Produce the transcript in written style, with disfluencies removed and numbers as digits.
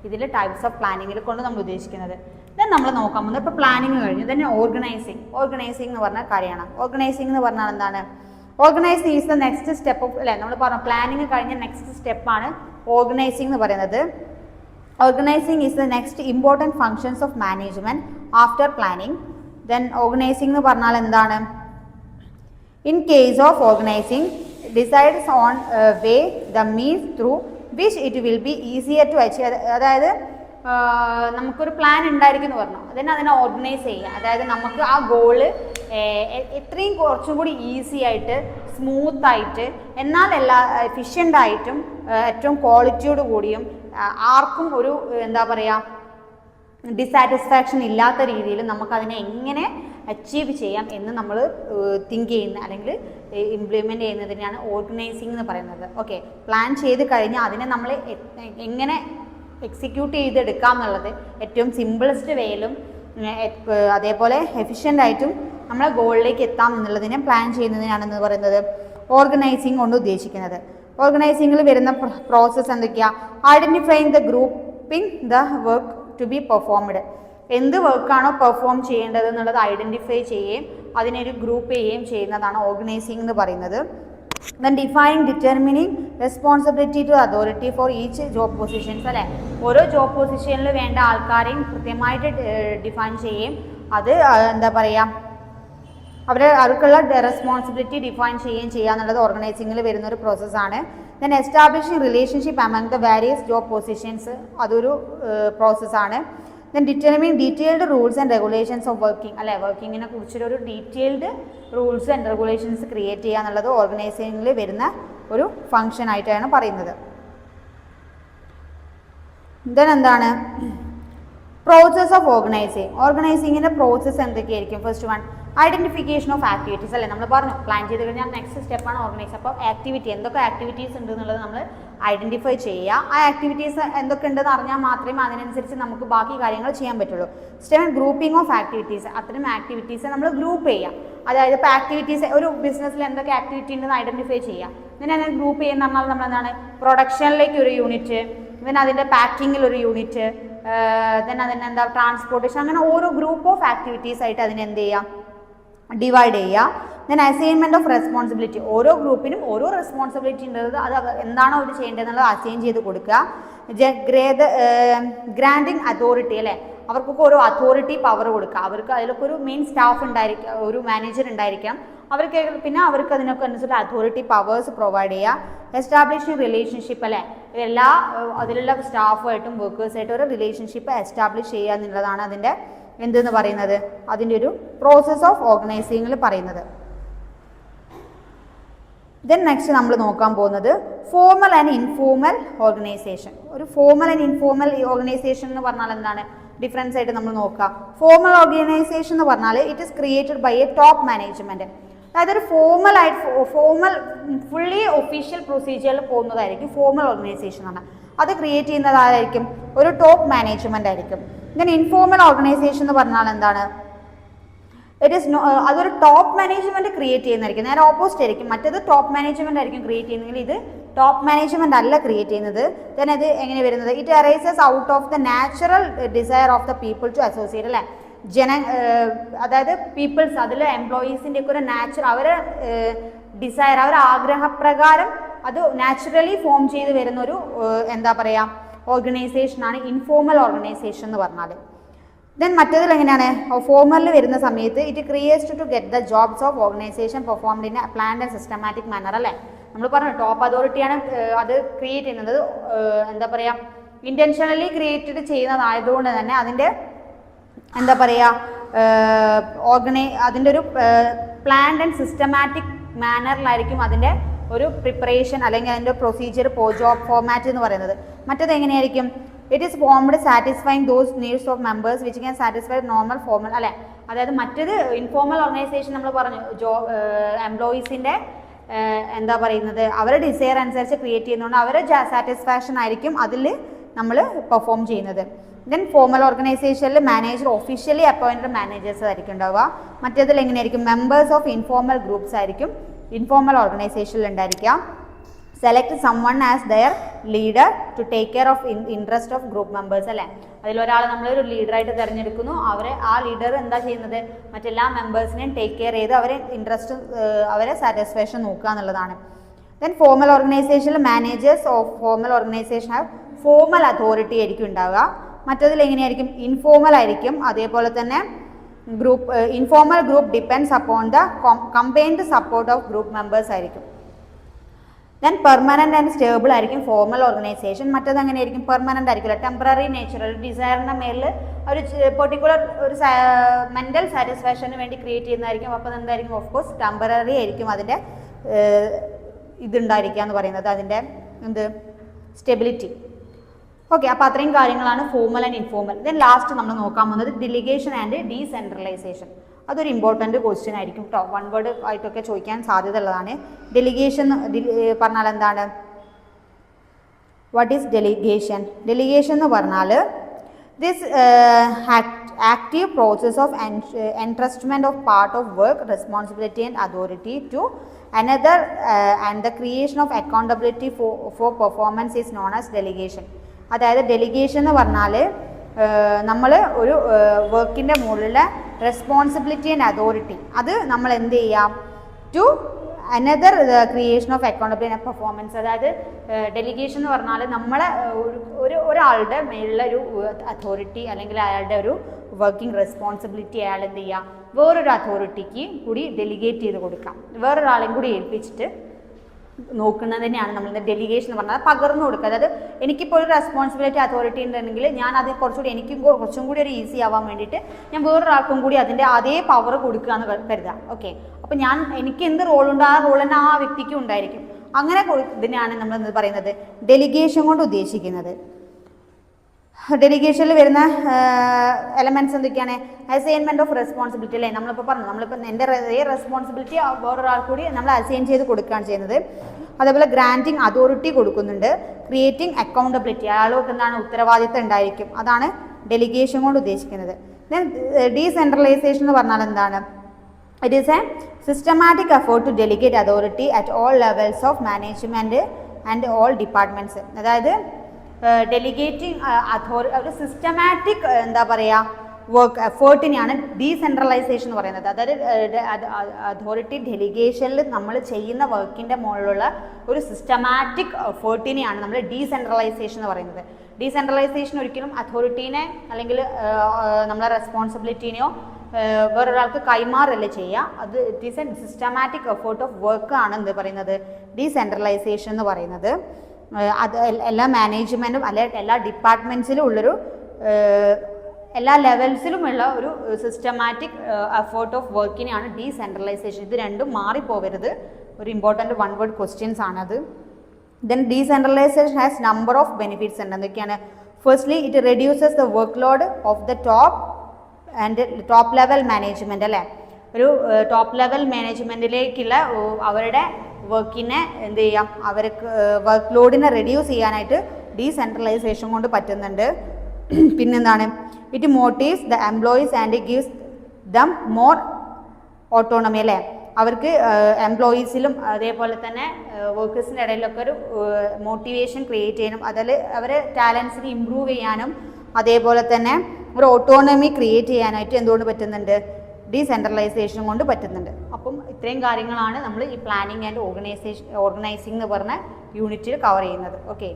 ഇതിൽ types of പ്ലാനിങ്ങിൽ കൊണ്ട് നമ്മൾ ഉദ്ദേശിക്കുന്നത്. ദെൻ നമ്മൾ നോക്കാൻ പോകുന്നത് ഇപ്പോൾ പ്ലാനിങ് കഴിഞ്ഞു. ദെൻ ഓർഗനൈസിങ് എന്ന് പറഞ്ഞ കാര്യമാണ്. ഓർഗനൈസിങ് എന്ന് പറഞ്ഞാൽ എന്താണ്? Organising is the next step of അല്ലേ, നമ്മൾ പറഞ്ഞു പ്ലാനിങ് കഴിഞ്ഞ നെക്സ്റ്റ് സ്റ്റെപ്പാണ് ഓർഗനൈസിങ് എന്ന് പറയുന്നത്. Organising is the next important functions of management after planning. Then organising എന്ന് പറഞ്ഞാൽ എന്താണ്? In case of organising decides on way the means through which it will be easier to achieve. അതായത് നമുക്കൊരു plan ഉണ്ടായിരിക്കും എന്ന് പറഞ്ഞു, അതിനെ ഓർഗനൈസ് ചെയ്യുക. അതായത് നമുക്ക് ആ ഗോള് എത്രയും കുറച്ചും കൂടി ഈസി ആയിട്ട് സ്മൂത്തായിട്ട് എന്നാൽ എഫിഷ്യൻ്റായിട്ടും ഏറ്റവും ക്വാളിറ്റിയോട് കൂടിയും ആർക്കും ഒരു എന്താ പറയുക ഡിസാറ്റിസ്ഫാക്ഷൻ ഇല്ലാത്ത രീതിയിൽ നമുക്കതിനെ എങ്ങനെ അച്ചീവ് ചെയ്യാം എന്ന് നമ്മൾ തിങ്ക് ചെയ്യുന്ന അല്ലെങ്കിൽ ഇംപ്ലിമെൻ്റ് ചെയ്യുന്നതിനാണ് ഓർഗനൈസിങ് എന്ന് പറയുന്നത്. ഓക്കെ, പ്ലാൻ ചെയ്ത് കഴിഞ്ഞാൽ അതിനെ നമ്മൾ എങ്ങനെ എക്സിക്യൂട്ട് ചെയ്തെടുക്കാം എന്നുള്ളത് ഏറ്റവും സിമ്പിളസ്റ്റ് വേയിലും അതേപോലെ എഫിഷ്യൻ്റ് ആയിട്ടും നമ്മളെ ഗോളിലേക്ക് എത്താം എന്നുള്ളതിനെ പ്ലാൻ ചെയ്യുന്നതിനാണെന്ന് പറയുന്നത് ഓർഗനൈസിങ് കൊണ്ട് ഉദ്ദേശിക്കുന്നത്. ഓർഗനൈസിങ്ങിൽ വരുന്ന പ്രോസസ്സ് എന്തൊക്കെയാണ്? Identifying the grouping the work to be performed. എന്ത് വർക്കാണോ പെർഫോം ചെയ്യേണ്ടത് എന്നുള്ളത് ഐഡൻറ്റിഫൈ ചെയ്യുകയും അതിനൊരു ഗ്രൂപ്പ് ചെയ്യുകയും ചെയ്യുന്നതാണ് ഓർഗനൈസിങ് എന്ന് പറയുന്നത്. Then determining responsibility to authority for each job positions അല്ലേ, ഓരോ ജോബ് പൊസിഷനിൽ വേണ്ട ആൾക്കാരെയും കൃത്യമായിട്ട് ഡിഫൈൻ ചെയ്യുകയും അത് എന്താ പറയുക അവർക്കുള്ള റെസ്പോൺസിബിലിറ്റി ഡിഫൈൻ ചെയ്യുക എന്നുള്ളത് ഓർഗനൈസിങ്ങിൽ വരുന്നൊരു പ്രോസസ്സാണ്. Then establishing relationship among the various job positions, അതൊരു പ്രോസസ്സാണ്. Then determine detailed rules and regulations of working അല്ലേ, വർക്കിങ്ങിനെ കുറിച്ചൊരു detailed rules and regulations create ചെയ്യുക എന്നുള്ളത് ഓർഗനൈസിങ്ങിൽ വരുന്ന ഒരു ഫങ്ഷൻ ആയിട്ടാണ് പറയുന്നത്. ദെൻ എന്താണ് പ്രോസസ് ഓഫ് ഓർഗനൈസിങ്ങിൻ്റെ പ്രോസസ്സ് എന്തൊക്കെയായിരിക്കും? First one identification of activities അല്ലേ, നമ്മൾ പറഞ്ഞു പ്ലാൻ ചെയ്ത് കഴിഞ്ഞാൽ നെക്സ്റ്റ് സ്റ്റെപ്പാണ് ഓർഗനൈസ്. അപ്പോൾ എന്തൊക്കെ ആക്ടിവിറ്റീസ് ഉണ്ട് എന്നുള്ളത് നമ്മൾ ഐഡൻറ്റിഫൈ ചെയ്യുക. ആ ആക്ടിവിറ്റീസ് എന്തൊക്കെ ഉണ്ടെന്ന് അറിഞ്ഞാൽ മാത്രമേ അതിനനുസരിച്ച് നമുക്ക് ബാക്കി കാര്യങ്ങൾ ചെയ്യാൻ പറ്റുള്ളൂ. സ്റ്റെപ്പ് ഗ്രൂപ്പിംഗ് ഓഫ് ആക്ടിവിറ്റീസ്, അത്തരം ആക്ടിവിറ്റീസ് നമ്മൾ ഗ്രൂപ്പ് ചെയ്യുക. അതായത് ഇപ്പോൾ ആക്ടിവിറ്റീസ് ഒരു ബിസിനസ്സിൽ എന്തൊക്കെ ആക്ടിവിറ്റി ഉണ്ടെന്ന് ഐഡൻറ്റിഫൈ ചെയ്യുക. പിന്നെ ഗ്രൂപ്പ് ചെയ്യുന്ന പറഞ്ഞാൽ നമ്മൾ എന്താണ് പ്രൊഡക്ഷനിലേക്ക് ഒരു യൂണിറ്റ്, പിന്നെ അതിൻ്റെ പാക്കിങ്ങിൽ ഒരു യൂണിറ്റ്, ദെൻ അതിന് എന്താ ട്രാൻസ്പോർട്ടേഷൻ, അങ്ങനെ ഓരോ ഗ്രൂപ്പ് ഓഫ് ആക്ടിവിറ്റീസ് ആയിട്ട് അതിനെന്ത് ചെയ്യാം ഡിവൈഡ് ചെയ്യുക. ദെൻ അസൈൻമെൻറ്റ് ഓഫ് റെസ്പോൺസിബിലിറ്റി, ഓരോ ഗ്രൂപ്പിനും ഓരോ റെസ്പോൺസിബിലിറ്റി ഉള്ളത് അത് എന്താണോ അവർ ചെയ്യേണ്ടതെന്നുള്ളത് അസൈൻ ചെയ്ത് കൊടുക്കുക. ഗ്രാൻഡിങ് അതോറിറ്റി അല്ലേ, അവർക്കൊക്കെ ഒരു അതോറിറ്റി പവർ കൊടുക്കുക. അവർക്ക് അതിലൊക്കെ ഒരു മെയിൻ സ്റ്റാഫ് ഉണ്ടായിരിക്കാം, ഒരു മാനേജർ ഉണ്ടായിരിക്കാം. അവർക്ക് പിന്നെ അവർക്ക് അതിനൊക്കെ അനുസരിച്ച് അതോറിറ്റി പവേഴ്സ് പ്രൊവൈഡ് ചെയ്യുക. എസ്റ്റാബ്ലിഷിംഗ് റിലേഷൻഷിപ്പ് അല്ലേ, അതിലുള്ള സ്റ്റാഫുമായിട്ടും വർക്കേഴ്സായിട്ടും ഒരു റിലേഷൻഷിപ്പ് എസ്റ്റാബ്ലിഷ് ചെയ്യുക എന്നുള്ളതാണ് അതിൻ്റെ എന്തെന്ന് പറയുന്നത്, അതിൻ്റെ ഒരു പ്രോസസ് ഓഫ് ഓർഗനൈസിങ്ങിൽ പറയുന്നത്. ദെൻ നെക്സ്റ്റ് നമ്മൾ നോക്കാൻ പോകുന്നത് ഫോർമൽ ആൻഡ് ഇൻഫോർമൽ ഓർഗനൈസേഷൻ. ഒരു ഫോർമൽ ആൻഡ് ഇൻഫോർമൽ ഓർഗനൈസേഷൻ എന്ന് പറഞ്ഞാൽ എന്താണ് ഡിഫറൻസ് ആയിട്ട് നമ്മൾ നോക്കാം. ഫോർമൽ ഓർഗനൈസേഷൻ എന്ന് പറഞ്ഞാൽ it is created by a top management. അതായത് ഒരു ഫോർമൽ ഫുള്ളി ഒഫീഷ്യൽ പ്രൊസീജിയറിൽ പോകുന്നതായിരിക്കും ഫോർമൽ ഓർഗനൈസേഷൻ എന്ന് പറഞ്ഞാൽ. അത് ക്രിയേറ്റ് ചെയ്യുന്നതായിരിക്കും ഒരു ടോപ്പ് മാനേജ്മെൻ്റ് ആയിരിക്കും. ദെൻ ഇൻഫോർമൽ ഓർഗനൈസേഷൻ എന്ന് പറഞ്ഞാൽ എന്താണ്? അതൊരു ടോപ്പ് മാനേജ്മെൻറ്റ് ക്രിയേറ്റ് ചെയ്യുന്നതായിരിക്കും. നേരെ ഓപ്പോസിറ്റ് ആയിരിക്കും. മറ്റേത് ടോപ്പ് മാനേജ്മെൻ്റ് ആയിരിക്കും ക്രിയേറ്റ് ചെയ്യുന്നതെങ്കിൽ ഇത് ടോപ്പ് മാനേജ്മെൻ്റ് അല്ല ക്രിയേറ്റ് ചെയ്യുന്നത്. ദെൻ അത് എങ്ങനെ വരുന്നത്? It arises out of the natural desire of the people to associate അല്ലേ, അതായത് പീപ്പിൾസ് അതിൽ എംപ്ലോയീസിൻ്റെ ഒക്കെ ഒരു അവരെ ഡിസയർ, അവരുടെ ആഗ്രഹപ്രകാരം അത് നാച്ചുറലി ഫോം ചെയ്ത് വരുന്ന ഒരു എന്താ പറയുക ഓർഗനൈസേഷനാണ് ഇൻഫോർമൽ ഓർഗനൈസേഷൻ എന്ന് പറഞ്ഞാൽ. ദെൻ മറ്റേതിൽ എങ്ങനെയാണ്? ഫോർമലിൽ വരുന്ന സമയത്ത് it creates to get the jobs of organisation performed in planned and systematic manner അല്ലേ. നമ്മൾ പറഞ്ഞു ടോപ്പ് അതോറിറ്റിയാണ് അത് ക്രിയേറ്റ് ചെയ്യുന്നത്. എന്താ പറയുക ഇൻറ്റൻഷനലി ക്രിയേറ്റഡ് ചെയ്യുന്നതായതുകൊണ്ട് തന്നെ അതിൻ്റെ എന്താ പറയുക അതിൻ്റെ ഒരു പ്ലാൻഡ് ആൻഡ് സിസ്റ്റമാറ്റിക് മാനറിലായിരിക്കും അതിൻ്റെ ഒരു പ്രിപ്പറേഷൻ അല്ലെങ്കിൽ അതിൻ്റെ പ്രൊസീജിയർ ജോബ് ഫോർമാറ്റ് എന്ന് പറയുന്നത്. മറ്റേത് എങ്ങനെയായിരിക്കും? It is formed satisfying those needs of members which can satisfy normal formal അല്ലേ. അതായത് മറ്റേത് ഇൻഫോർമൽ ഓർഗനൈസേഷൻ നമ്മൾ പറഞ്ഞു എംപ്ലോയീസിൻ്റെ എന്താ പറയുന്നത് അവരുടെ ഡിസയർ അനുസരിച്ച് ക്രിയേറ്റ് ചെയ്യുന്നതുകൊണ്ട് അവരുടെ സാറ്റിസ്ഫാക്ഷൻ ആയിരിക്കും അതിൽ നമ്മൾ പെർഫോം ചെയ്യുന്നത്. ദെൻ ഫോർമൽ ഓർഗനൈസേഷനിൽ മാനേജർ ഒഫീഷ്യലി അപ്പോയിൻറ്റഡ് മാനേജേഴ്സ് ആയിരിക്കും ഉണ്ടാവുക. മറ്റേതിൽ എങ്ങനെയായിരിക്കും? മെമ്പേഴ്സ് ഓഫ് ഇൻഫോർമൽ ഗ്രൂപ്പ്സ് ആയിരിക്കും ഇൻഫോർമൽ ഓർഗനൈസേഷനിൽ ഉണ്ടായിരിക്കുക. Select someone as their leader to take care of interest of group members അല്ലേ. അതിലൊരാളെ നമ്മളൊരു ലീഡറായിട്ട് തിരഞ്ഞെടുക്കുന്നു. ആ ലീഡർ എന്താ ചെയ്യുന്നത്, മറ്റെല്ലാ മെമ്പേഴ്സിനെയും ടേക്ക് കെയർ ചെയ്ത് അവരെ ഇൻട്രസ്റ്റ് അവരെ സാറ്റിസ്ഫാക്ഷൻ നോക്കുക എന്നുള്ളതാണ്. ദെൻ ഫോമൽ ഓർഗനൈസേഷനിൽ managers of formal organisation have formal authority ആയിരിക്കും ഉണ്ടാവുക. മറ്റതിൽ എങ്ങനെയായിരിക്കും, ഇൻഫോമൽ ആയിരിക്കും. അതേപോലെ തന്നെ informal group depends upon the combined support of group members ആയിരിക്കും. ദെൻ പെർമനൻ്റ് ആൻഡ് സ്റ്റേബിൾ ആയിരിക്കും ഫോമൽ ഓർഗനൈസേഷൻ. മറ്റേത് എങ്ങനെയായിരിക്കും, പെർമനൻ്റ് ആയിരിക്കില്ല, ടെമ്പററി നേച്ചർ, ഒരു ഡിസയറിൻ്റെ മേലിൽ ഒരു പെർട്ടിക്കുലർ ഒരു മെൻ്റൽ സാറ്റിസ്ഫാക്ഷന് വേണ്ടി ക്രിയേറ്റ് ചെയ്യുന്നതായിരിക്കും. അപ്പോൾ എന്തായിരിക്കും, ഓഫ് കോഴ്സ് ടെമ്പററി ആയിരിക്കും അതിൻ്റെ ഇതുണ്ടായിരിക്കുക എന്ന് പറയുന്നത്, അതിൻ്റെ സ്റ്റെബിലിറ്റി. ഓക്കെ, അപ്പോൾ അത്രയും കാര്യങ്ങളാണ് formal and informal. Then last നമ്മൾ നോക്കാൻ പോകുന്നത് ഡെലിഗേഷൻ ആൻഡ് ഡീസെൻട്രലൈസേഷൻ. അതൊരു ഇമ്പോർട്ടൻറ്റ് ക്വസ്റ്റ്യൻ ആയിരിക്കും കേട്ടോ, 1 വേർഡ് ആയിട്ടൊക്കെ ചോദിക്കാൻ സാധ്യത ഉള്ളതാണ്. ഡെലിഗേഷൻ പറഞ്ഞാൽ എന്താണ്, വാട്ട് ഈസ് ഡെലിഗേഷൻ? ഡെലിഗേഷൻ എന്ന് പറഞ്ഞാൽ this active process of entrustment of part of work, responsibility and authority to another and the creation of accountability for performance is known as delegation. അതായത് delegation എന്ന് പറഞ്ഞാൽ നമ്മൾ ഒരു വർക്കിൻ്റെ മുകളിലുള്ള റെസ്പോൺസിബിലിറ്റി ആൻഡ് അതോറിറ്റി അത് നമ്മൾ എന്ത് ചെയ്യാം, to another creation of accountability and performance. അതായത് ഡെലിഗേഷൻ എന്ന് പറഞ്ഞാൽ നമ്മളെ ഒരാളുടെ മേലുള്ള ഒരു അതോറിറ്റി അല്ലെങ്കിൽ അയാളുടെ ഒരു വർക്കിംഗ് റെസ്പോൺസിബിലിറ്റി അയാൾ എന്ത് ചെയ്യുക, വേറൊരു അതോറിറ്റിക്ക് കൂടി ഡെലിഗേറ്റ് ചെയ്ത് കൊടുക്കാം, വേറൊരാളെയും കൂടി ഏൽപ്പിച്ചിട്ട് നോക്കുന്നത് തന്നെയാണ് നമ്മൾ ഡെലിഗേഷൻ എന്ന് പറഞ്ഞാൽ പകർന്നു കൊടുക്കുക. അതായത് എനിക്കിപ്പോൾ ഒരു റെസ്പോൺസിബിലിറ്റി അതോറിറ്റി ഉണ്ടെങ്കിൽ ഞാൻ അത് കുറച്ചും കൂടി ഒരു ഈസി ആവാൻ വേണ്ടിയിട്ട് ഞാൻ വേറൊരാൾക്കും കൂടി അതിൻ്റെ അതേ പവർ കൊടുക്കുക എന്ന് കരുതാം. ഓക്കെ, അപ്പോൾ എനിക്ക് എന്ത് റോളുണ്ടോ ആ റോൾ തന്നെ ആ വ്യക്തിക്കും ഉണ്ടായിരിക്കും. അങ്ങനെ ഇതിനെയാണ് നമ്മൾ എന്ത് പറയുന്നത്, ഡെലിഗേഷൻ കൊണ്ട് ഉദ്ദേശിക്കുന്നത്. ഡെലിഗേഷനിൽ വരുന്ന എലമെൻറ്റ്സ് എന്തൊക്കെയാണ്, അസൈൻമെൻറ്റ് ഓഫ് റെസ്പോൺസിബിലിറ്റി അല്ലേ, നമ്മളിപ്പോൾ എൻ്റെ റെസ്പോൺസിബിലിറ്റി വേറൊരാൾ കൂടി നമ്മൾ അസൈൻ ചെയ്ത് കൊടുക്കുകയാണ് ചെയ്യുന്നത്. അതേപോലെ ഗ്രാൻറ്റിങ് അതോറിറ്റി കൊടുക്കുന്നുണ്ട്. ക്രിയേറ്റിംഗ് അക്കൗണ്ടബിലിറ്റി, അയാൾക്ക് എന്താണ് ഉത്തരവാദിത്തം ഉണ്ടായിരിക്കും, അതാണ് ഡെലിഗേഷൻ കൊണ്ട് ഉദ്ദേശിക്കുന്നത്. ദെൻ ഡീസെൻട്രലൈസേഷൻ എന്ന് പറഞ്ഞാൽ എന്താണ്, it is a systematic effort to delegate authority at all levels of management and all departments. അതായത് ഡെലിഗേറ്റിംഗ് ഒരു സിസ്റ്റമാറ്റിക് എന്താ പറയുക വർക്ക് എഫേർട്ടിനെയാണ് ഡീസെൻട്രലൈസേഷൻ എന്ന് പറയുന്നത്. അതായത് അതോറിറ്റി ഡെലിഗേഷനിൽ നമ്മൾ ചെയ്യുന്ന വർക്കിൻ്റെ മുകളിലുള്ള ഒരു സിസ്റ്റമാറ്റിക് എഫേർട്ടിനെയാണ് നമ്മൾ ഡീസെൻട്രലൈസേഷൻ എന്ന് പറയുന്നത്. ഡീസെൻട്രലൈസേഷൻ ഒരിക്കലും അതോറിറ്റീനെ അല്ലെങ്കിൽ നമ്മളെ റെസ്പോൺസിബിലിറ്റീനെയോ വേറൊരാൾക്ക് കൈമാറല്ല ചെയ്യുക. അത് it is a systematic effort of work ആണ് എന്ത് പറയുന്നത്, ഡീസെൻട്രലൈസേഷൻ എന്ന് പറയുന്നത്. അത് എല്ലാ മാനേജ്മെൻറ്റും അല്ലെ എല്ലാ ഡിപ്പാർട്ട്മെൻറ്റ്സിലും ഉള്ളൊരു എല്ലാ ലെവൽസിലുമുള്ള ഒരു സിസ്റ്റമാറ്റിക് എഫേർട്ട് ഓഫ് വർക്കിനെയാണ് ഡീസെൻട്രലൈസേഷൻ. ഇത് രണ്ടും മാറിപ്പോവരുത്, ഒരു ഇമ്പോർട്ടൻറ്റ് 1 വേർഡ് ക്വസ്റ്റ്യൻസ് ആണത്. Then decentralisation has number of benefits ഉണ്ട്. എന്തൊക്കെയാണ്, firstly it reduces the work load of the top level management അല്ലേ. ഒരു ടോപ്പ് ലെവൽ മാനേജ്മെൻറ്റിലേക്കുള്ള അവരുടെ വർക്കിനെ എന്ത് ചെയ്യാം, അവർക്ക് വർക്ക് ലോഡിനെ റെഡ്യൂസ് ചെയ്യാനായിട്ട് ഡീസെൻട്രലൈസേഷൻ കൊണ്ട് പറ്റുന്നുണ്ട്. പിന്നെന്താണ്, it motifs the employees and gives dum more autonomy അല്ലേ. അവർക്ക് എംപ്ലോയീസിലും അതേപോലെ തന്നെ വർക്കേഴ്സിൻ്റെ ഇടയിലൊക്കെ ഒരു മോട്ടിവേഷൻ ക്രിയേറ്റ് ചെയ്യാനും അതിൽ അവരെ ടാലൻസിനെ ഇമ്പ്രൂവ് ചെയ്യാനും അതേപോലെ തന്നെ ഒരു ഓട്ടോണമി ക്രിയേറ്റ് ചെയ്യാനായിട്ട് എന്തുകൊണ്ട് പറ്റുന്നുണ്ട്, ഡീസെൻട്രലൈസേഷൻ കൊണ്ട് പറ്റുന്നുണ്ട്. അപ്പം ഇത്രയും കാര്യങ്ങളാണ് നമ്മൾ ഈ പ്ലാനിങ് ആൻഡ് ഓർഗനൈസിംഗ് എന്ന് പറഞ്ഞ യൂണിറ്റിൽ കവർ ചെയ്യുന്നത്. ഓക്കെ.